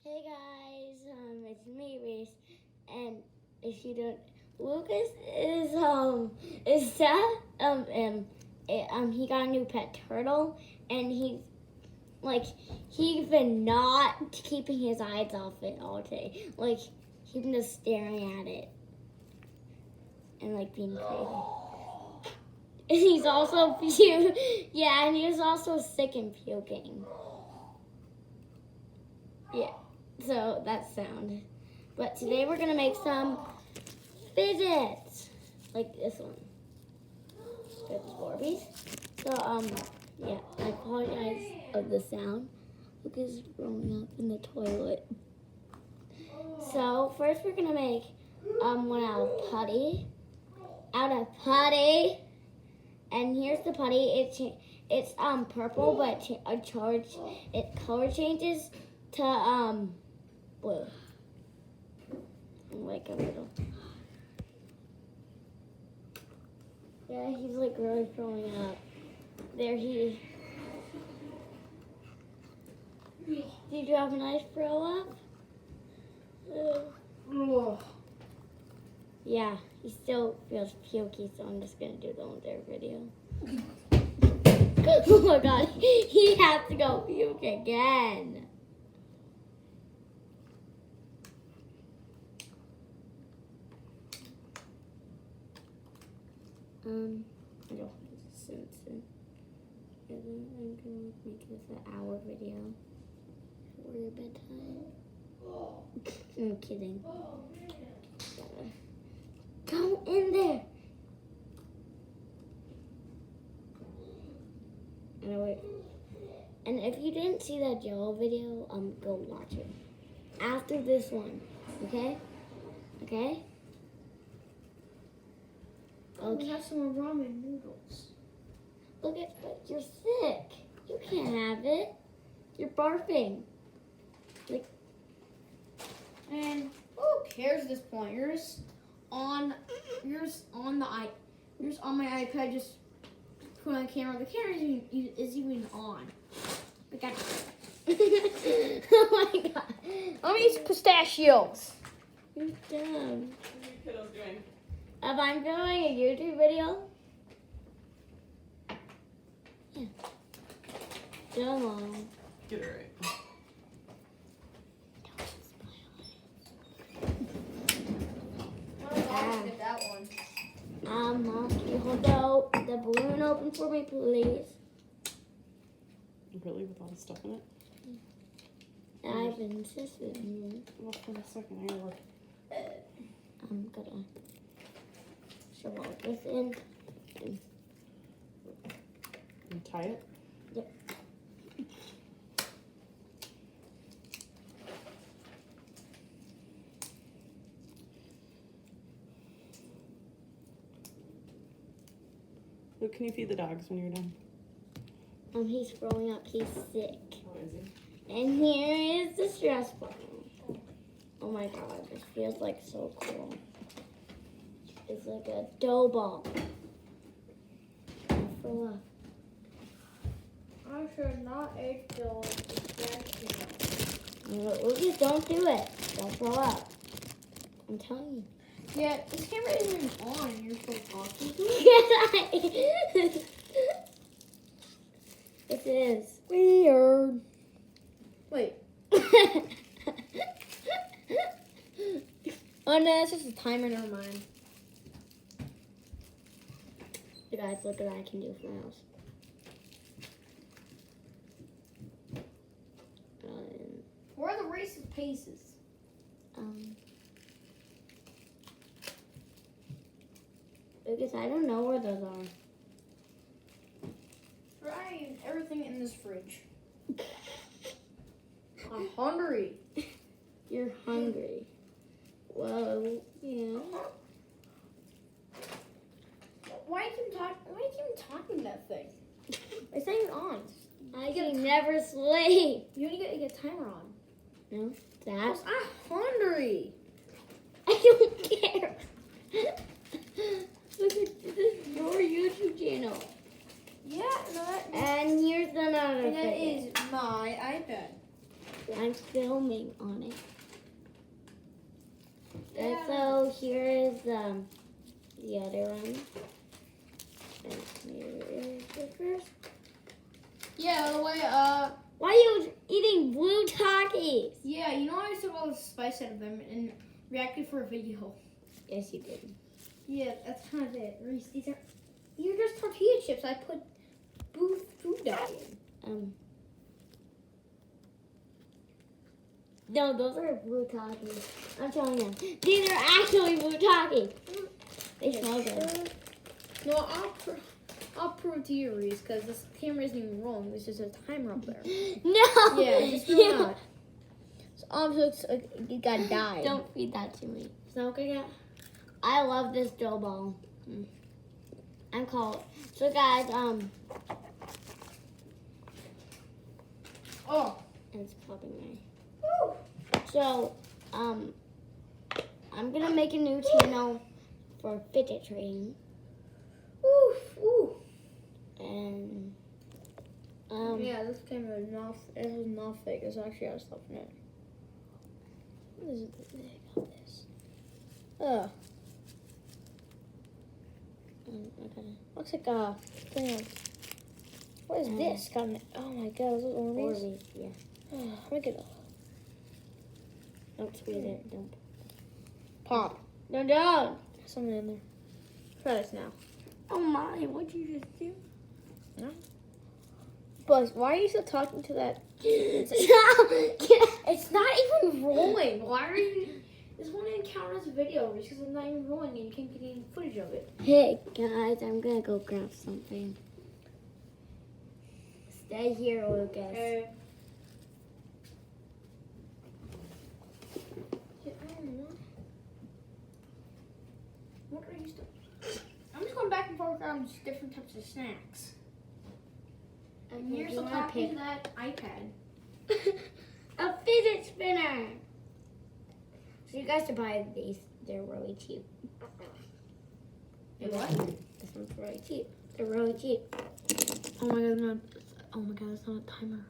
Hey guys, it's me, Reese, and if you don't, Lucas is sad. He got a new pet turtle, and he's been not keeping his eyes off it all day. Like, he's been just staring at it, and being crazy. And he's also yeah, and he's also sick and puking. Yeah. So that's sound. But today we're gonna make some fidgets, like this one. Fidget Barbies. So yeah, I apologize of the sound. Lucas is growing up in the toilet. So first we're gonna make one out of putty. And here's the putty. It's purple, but it color changes to blue. Like a little. Yeah, he's really growing up. There he. Did you have a nice grow up? Yeah, he still feels pukey, so I'm just gonna do the whole entire video. Oh my god, he has to go puke again. I don't have to sense it. And then I'm gonna make this an hour video for your bedtime. I'm kidding. Go in there. Anyway, and if you didn't see that Jello video, go watch it after this one. Okay? Okay? We have some ramen noodles. Look at, but you're sick. You can't have it. You're barfing. And who cares at this point? Yours on my iPad. Just put on the camera. The camera is even on. Okay. Oh my god. Let me eat pistachios. You're dumb. What are you kiddos doing? If I'm filming a YouTube video, yeah. Come on. Get it right. Get that one. Mom, can you hold the balloon open for me, please? Really, with all the stuff in it? I've insisted. Well, for a second, I gotta look. I'm gonna shove all this in. And tie it? Yep. Luke, can you feed the dogs when you're done? He's growing up. He's sick. Oh, is he? And here is the stress ball. Oh my god, this feels so cool. It's like a dough ball. For what? I should not eat those. Lucas, don't do it. Don't throw up. I'm telling you. Yeah, this camera isn't even on and you're still talking. It is. Weird. Wait. Oh no, that's just a timer, never mind. You guys, look at what I can do for my house. Where are the racist paces? Lucas, I don't know where those are. Try everything in this fridge. I'm hungry. You're hungry. Whoa, yeah. Why do you keep talking that thing? It's not even on. I can never sleep. You need to get a timer on. No, that. I'm hungry. I don't care. Look at this is your YouTube channel. Yeah, no, that And here's another and that thing. is my iPad. I'm filming on it. And Yeah. so here is the other one. And here is the first. Yeah, by the way, Why are you eating blue Takis? yeah, you know I took all the spice out of them and reacted for a video. Yes, you did. Yeah, that's kind of it. Reese, these are just tortilla chips. I put food dye in. No, those are blue Takis. I'm telling you. These are actually blue Takis. They smell good. No, I'll prove it to you, Reese, because this camera isn't even rolling. There's just a timer up there. No! Yeah, just really not. So looks like it got dyed. Don't feed that to me. Smoke again? I love this dough ball. I'm called. So guys, Oh. and it's popping there. Woo. So, I'm gonna make a new channel for fidget trading. Ooh. And, Yeah, this camera is not fake. It's actually has stuff in it. What is it? They got this. okay. Looks like a thing. What is this? Got it. Oh my god, is it one of these? Orbeez, yeah. Look at it. Don't squeeze it. Don't. Pop. No, don't. Something in there. Try this now. Oh my, what'd you just do? Buzz, why are you still talking to that? Stop! It's not even rolling. Why are you? This one didn't count as a video because it's not even rolling and you can't get any footage of it. Hey guys, I'm gonna go grab something. Stay here, Lucas. What are you still? I'm just going back and forth around different types of snacks. And you're still talking to that iPad. A fidget spinner. So you guys should buy these. They're really cheap. Hey, what? This one's really cheap. They're really cheap. Oh my god, it's not a timer.